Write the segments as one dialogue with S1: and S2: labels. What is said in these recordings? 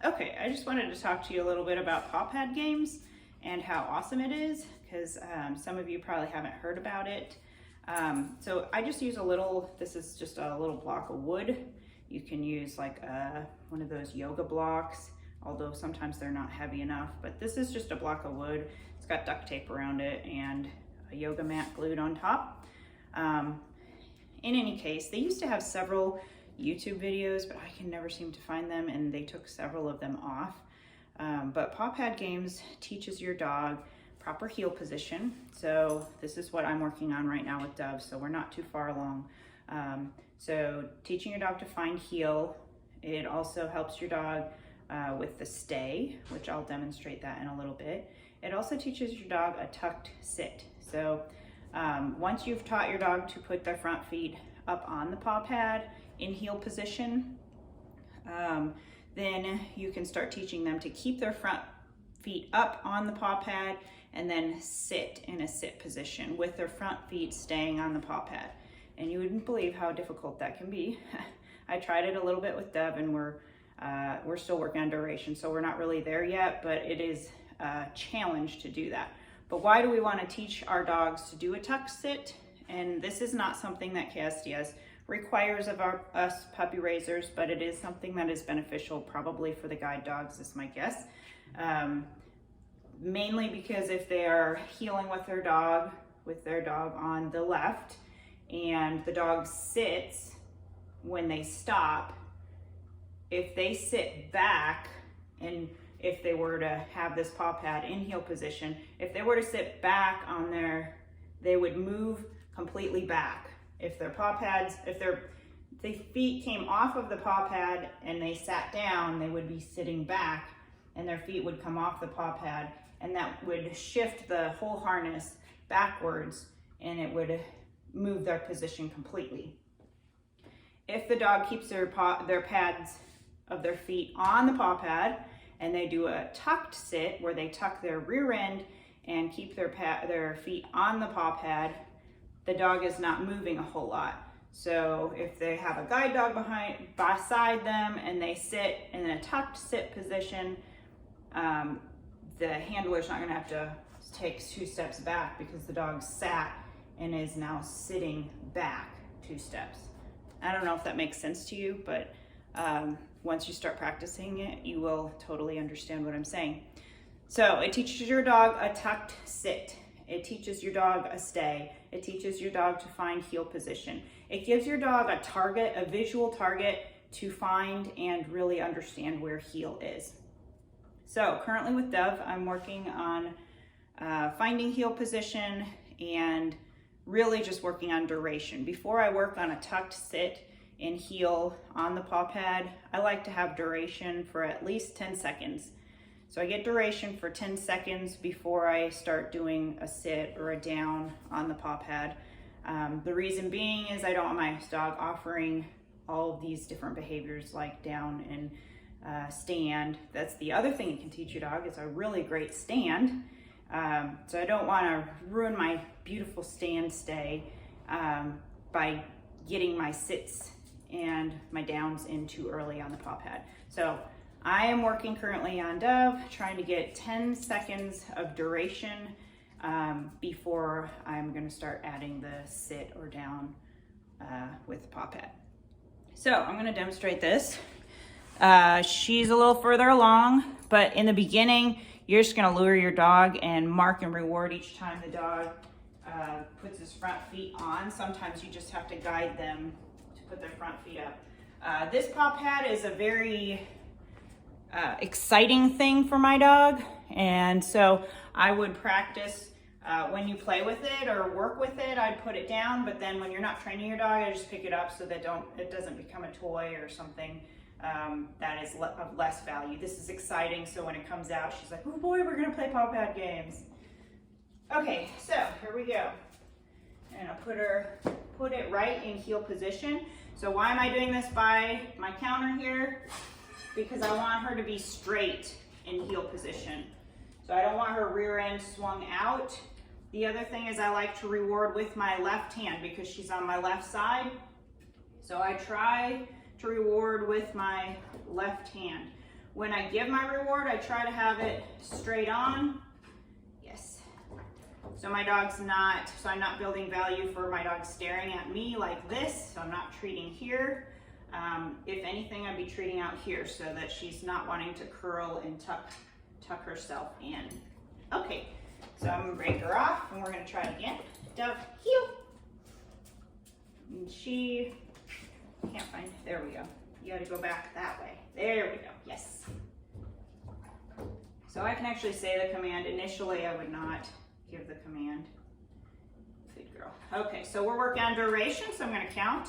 S1: Okay, I just wanted to talk to you a little bit about paw pad games and how awesome it is, because some of you probably haven't heard about it. So I just use this is just a little block of wood. You can use like one of those yoga blocks, although sometimes they're not heavy enough, but this is just a block of wood. It's got duct tape around it and a yoga mat glued on top. In any case, they used to have several YouTube videos, but I can never seem to find them, and they took several of them off. But Paw Pad Games teaches your dog proper heel position. So this is what I'm working on right now with Dove, so we're not too far along. So teaching your dog to find heel. It also helps your dog with the stay, which I'll demonstrate that in a little bit. It also teaches your dog a tucked sit. So once you've taught your dog to put their front feet up on the paw pad in heel position, then you can start teaching them to keep their front feet up on the paw pad and then sit in a sit position with their front feet staying on the paw pad. And you wouldn't believe how difficult that can be. I tried it a little bit with Dove, and we're still working on duration, so we're not really there yet, but it is a challenge to do that. But why do we want to teach our dogs to do a tuck sit? And this is not something that KSDS requires of us puppy raisers, but it is something that is beneficial probably for the guide dogs, is my guess. Mainly because if they are heeling with their dog on the left, and the dog sits when they stop, if they sit back, and if they were to have this paw pad in heel position, if they were to sit back on they would move completely back. If their paw pads, if the feet came off of the paw pad and they sat down, they would be sitting back, and their feet would come off the paw pad, and that would shift the whole harness backwards, and it would move their position completely. If the dog keeps their pads of their feet on the paw pad, and they do a tucked sit where they tuck their rear end and keep their feet on the paw pad, the dog is not moving a whole lot. So if they have a guide dog beside them and they sit in a tucked sit position, the handler's not gonna have to take 2 steps back because the dog sat and is now sitting back 2 steps. I don't know if that makes sense to you, but once you start practicing it, you will totally understand what I'm saying. So it teaches your dog a tucked sit. It teaches your dog a stay. It teaches your dog to find heel position. It gives your dog a target, a visual target to find and really understand where heel is. So currently with Dove, I'm working on finding heel position and really just working on duration. Before I work on a tucked sit and heel on the paw pad, I like to have duration for at least 10 seconds. So I get duration for 10 seconds before I start doing a sit or a down on the paw pad. The reason being is I don't want my dog offering all of these different behaviors like down and stand. That's the other thing you can teach your dog, is a really great stand. So I don't want to ruin my beautiful stand stay by getting my sits and my downs in too early on the paw pad. So I am working currently on Dove, trying to get 10 seconds of duration before I'm going to start adding the sit or down with the paw pad. So I'm going to demonstrate this. She's a little further along, but in the beginning, you're just going to lure your dog and mark and reward each time the dog puts his front feet on. Sometimes you just have to guide them to put their front feet up. This paw pad is a very exciting thing for my dog, and so I would practice when you play with it or work with it. I'd put it down, but then when you're not training your dog, I just pick it up so that it doesn't become a toy or something that is of less value. This is exciting, so when it comes out, she's like, oh boy, we're gonna play paw pad games. Okay, so here we go. And I'll put it right in heel position. So why am I doing this by my counter here? Because I want her to be straight in heel position. So I don't want her rear end swung out. The other thing is I like to reward with my left hand because she's on my left side. So I try to reward with my left hand. when I give my reward, I try to have it straight on. Yes. So my dog's not, so I'm not building value for my dog staring at me like this. So I'm not treating here. If anything, I'd be treating out here so that she's not wanting to curl and tuck herself in. Okay, so I'm gonna break her off and we're gonna try it again. Dove, heel. And she can't find, there we go. You gotta go back that way. There we go, yes. So I can actually say the command. Initially, I would not give the command. Good girl. Okay, so we're working on duration, so I'm gonna count.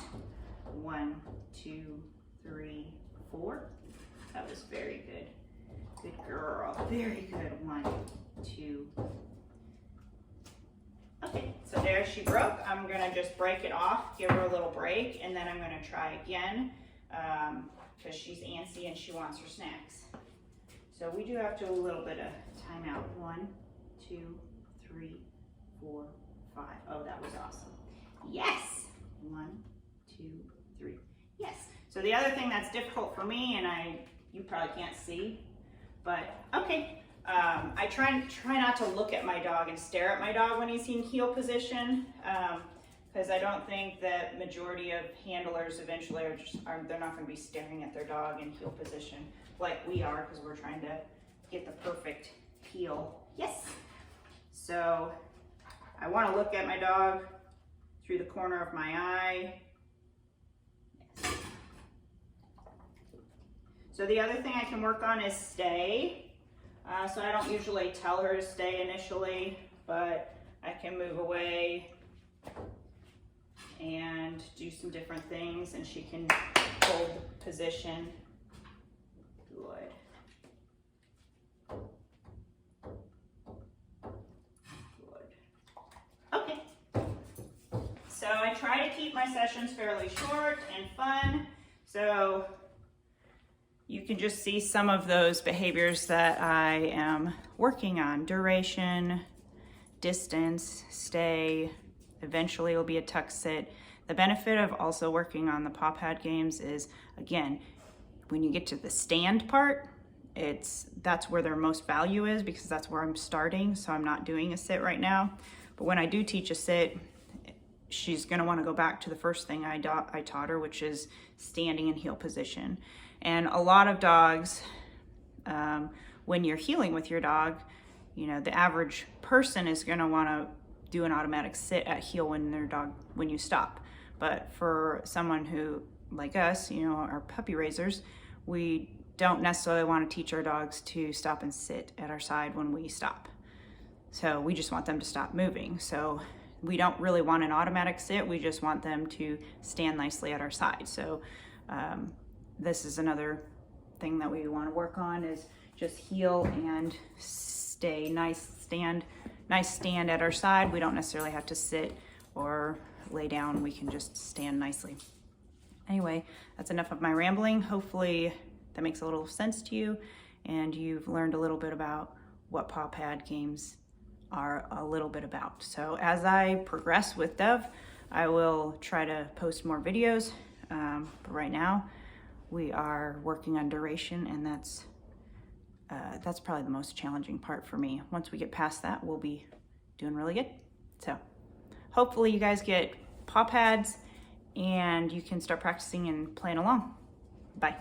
S1: 1, 2, 3, 4. That was very good. Good girl, very good. 1, 2. Okay, so there she broke. I'm gonna just break it off, give her a little break, and then I'm gonna try again because she's antsy and she wants her snacks. So we do have to do a little bit of timeout. 1, 2, 3, 4, 5. Oh, that was awesome. Yes. 1, 2, 3. Yes. So the other thing that's difficult for me, and you probably can't see, but okay. I try not to look at my dog and stare at my dog when he's in heel position, because I don't think that majority of handlers eventually they're not going to be staring at their dog in heel position like we are, because we're trying to get the perfect heel. Yes. So I want to look at my dog through the corner of my eye. Yes. So the other thing I can work on is stay. So I don't usually tell her to stay initially, but I can move away and do some different things, and she can hold position. Good. Good. Okay. So I try to keep my sessions fairly short and fun. So you can just see some of those behaviors that I am working on. Duration, distance, stay, eventually it'll be a tuck sit. The benefit of also working on the paw pad games is, again, when you get to the stand part, that's where their most value is, because that's where I'm starting, so I'm not doing a sit right now. But when I do teach a sit, she's gonna wanna go back to the first thing I taught her, which is standing in heel position. And a lot of dogs, when you're heeling with your dog, you know, the average person is going to want to do an automatic sit at heel when you stop. But for someone who, like us, you know, are puppy raisers, we don't necessarily want to teach our dogs to stop and sit at our side when we stop. So we just want them to stop moving. So we don't really want an automatic sit. We just want them to stand nicely at our side. So this is another thing that we want to work on, is just heel and stay. Nice stand at our side. We don't necessarily have to sit or lay down. We can just stand nicely. Anyway, that's enough of my rambling. Hopefully that makes a little sense to you and you've learned a little bit about what paw pad games are a little bit about. So as I progress with Dove, I will try to post more videos. But right now, we are working on duration, and that's probably the most challenging part for me. Once we get past that, we'll be doing really good. So hopefully you guys get paw pads and you can start practicing and playing along. Bye.